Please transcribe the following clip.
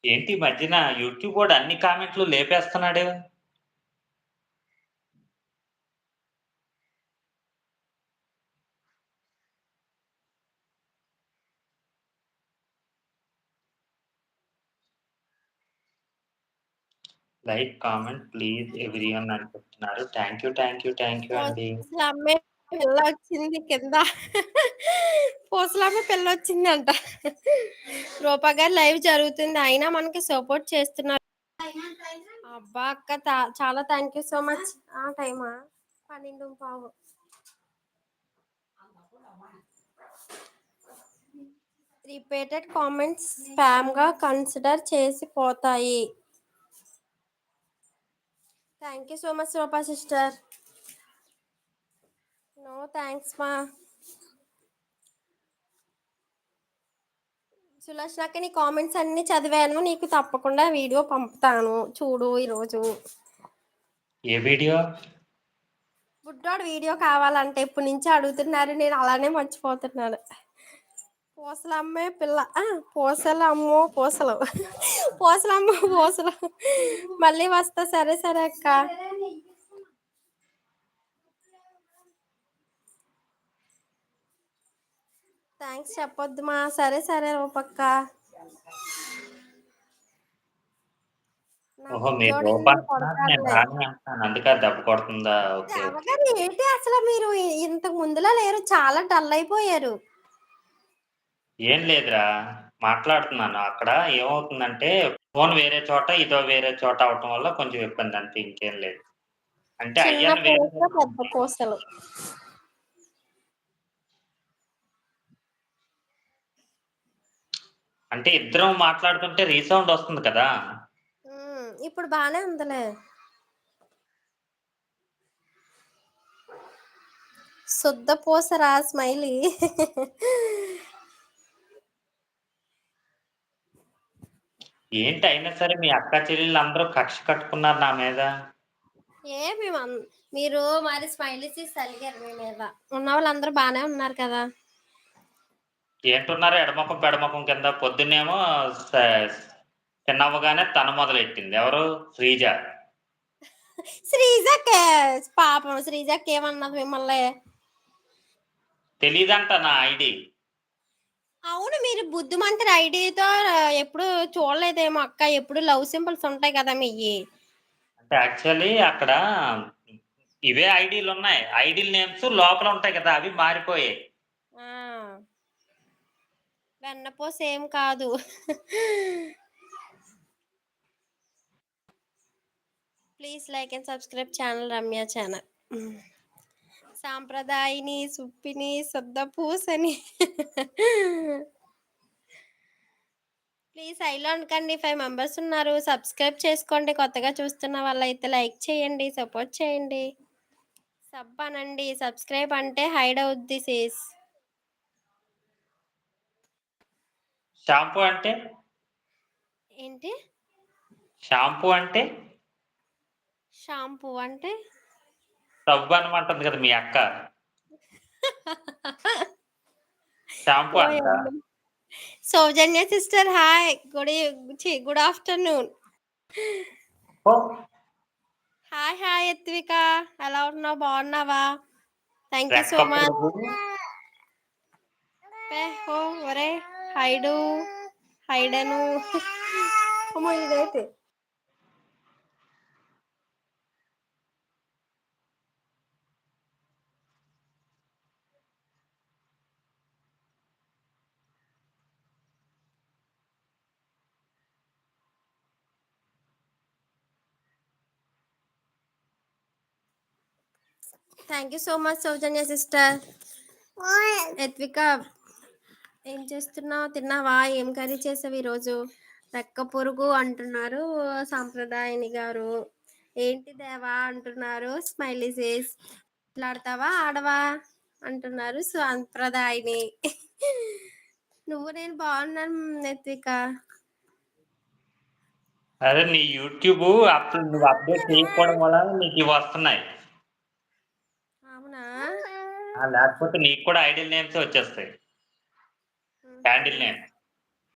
ఏంటి ఈ మధ్యన యూట్యూబ్ వోడు అన్ని కామెంట్లు లేపేస్తున్నాడు. లైక్, కామెంట్ ప్లీజ్ ఎవ్రీవన్ అని చెప్తున్నారు. థాంక్ యూ అండి. పూసలమ్మే పిల్లొచ్చింది కింద. పూసలమ్మే పిల్లొచ్చిందంట. రూపా గారు లైవ్ జరుగుతుంది. అయినా మనకి సపోర్ట్ చేస్తున్నారు. అబ్బా! అక్క చాలా థాంక్ యూ సో మచ్. టైమా? 12:15. రిపీటెడ్ కామెంట్స్ స్పామ్‌గా కన్సిడర్ చేసిపోతాయి. Thank you so much Roopa sister. No thanks మా. సులోచనక్క నీ కామెంట్స్ అన్నీ చదివాను. నీకు తప్పకుండా వీడియో పంపుతాను. చూడు ఈరోజు. ఏ వీడియో? బుడ్డోడు వీడియో కావాలంటే ఎప్పటి నుంచో అడుగుతున్నారు. నేను అలానే మర్చిపోతున్నాను. పూసలమ్మే పిల్ల. పూసలమ్మో పూసలు. పూసలమ్మో పూసలు. మళ్ళీ వస్తా. సరే సరే అక్క. థాంక్స్ చెప్పొద్దు మా. సరే సరే రూపక్క. నా ఓహో! మీరు బుడ్డోడు రూప నన్ను అంటున్నారు. నేను కొడతాడులే. రాణి అంటున్నాను. అందుకే అది దెబ్బ కొడుతుందా? ఓకే. ఓకే. దేవగారు ఏంటి అసలు మీరు ఇంతకు ముందులా లేరు. చాలా డల్ అయిపోయారు. ఏం లేదురా. మాట్లాడుతున్నాను. అక్కడ ఏమవుతుందంటే ఫోను వేరే చోట, ఇదో వేరే చోట అవ్వటం వల్ల కొంచెం ఇబ్బంది అంతే ఇంకేం లేదు. అంటే చిన్న అయ్యాను వేరే పూసలు, దగ్గర పెద్ద ఉంది. పూసలు. అంటే ఇద్దరం మాట్లాడుతుంటే రీసౌండ్ వస్తుంది కదా! ఇప్పుడు బానే ఉందిలే. శుద్ధ పూసరా స్మైలీ. ఏంటి అయినా సరే మీ అక్కా చెల్లెళ్ళందరూ కక్ష కట్టుకున్నారు నా మీద. మీరు మరి స్మైలీ చేసి అలిగారు మీ మీద. ఉన్న వాళ్ళందరూ బానే ఉన్నారు కదా! ఏంటున్నారు ఎడమొఖం, పెడమొఖం కింద పొద్దున్నేమో స చిన్నవ్వగానే తను మొదలెట్టింది. ఎవరు? శ్రీజ. శ్రీజక్కే పాపం శ్రీజక్క ఏమన్నది మిమ్మల్ని? తెలీదంట నా ఐడీ. అవును. మీరు బుద్ధిమంతుడి ఐడీతో ఎప్పుడు చూడలేదేమో అక్క. ఎప్పుడు లవ్ సింబల్స్ ఉంటాయి కదా మీయి. అంటే యాక్చువల్లీ అక్కడ ఇవే ఐడీలున్నాయి. ఐడీల నేమ్స్ లోపల ఉంటాయి కదా! అవి మారిపోయాయి. ఆ! వెన్నపూస ఏం కాదు. Please like and subscribe channel Ramya channel. సాంప్రదాయిని, సుప్పిని, శుద్ధ పూసని. ప్లీజ్ ఐలో అనకండి. 5 మెంబర్స్ ఉన్నారు. సబ్స్క్రైబ్ చేసుకోండి. కొత్తగా చూస్తున్న వాళ్ళైతే లైక్ చేయండి. సపోర్ట్ చేయండి. సబ్ అనండి. సబ్స్క్రైబ్ అంటే హైడ్ అవుద్ది సేస్. షాంపూ అంటే? ఏంటి? షాంపూ అంటే? షాంపూ అంటే? సబ్బు అనమంటుంది కదా మీ అక్క. షాంపూ అంట. ఓయమ్మ! Soujanya sister hi. Good afternoon. ఓహ్! Hi hi Yatvika. ఎలా ఉన్నావు? బాగున్నావా? థాంక్ యూ రెక్క సో మచ్. పురుగు. ఒరేయ్ హైడు. హైడను. అమ్మో! ఇదేంటి? Thank you so much Soujanya sister. Yatvika ఏం చేస్తున్నావు? తిన్నావా? ఏం కర్రీ చేసావు ఈరోజు? రెక్క పురుగు అంటున్నారు సాంప్రదాయని గారు. ఏంటి దేవా అంటున్నారు స్మైలీ సేస్. మాట్లాడతావా? ఆడవా? అంటున్నారు సాంప్రదాయని. నువ్వు నేను బాగున్నాను యత్విక. అదే నీ యూట్యూబు అప్పుడు నువ్వు అప్‌డేట్ చేయకపోవడం వల్ల నీకివొస్తున్నాయి. అవునా? లేకపోతే నీకు కూడా ఐడియల్ నేమ్సే వచ్చేస్తాయి. Handle name.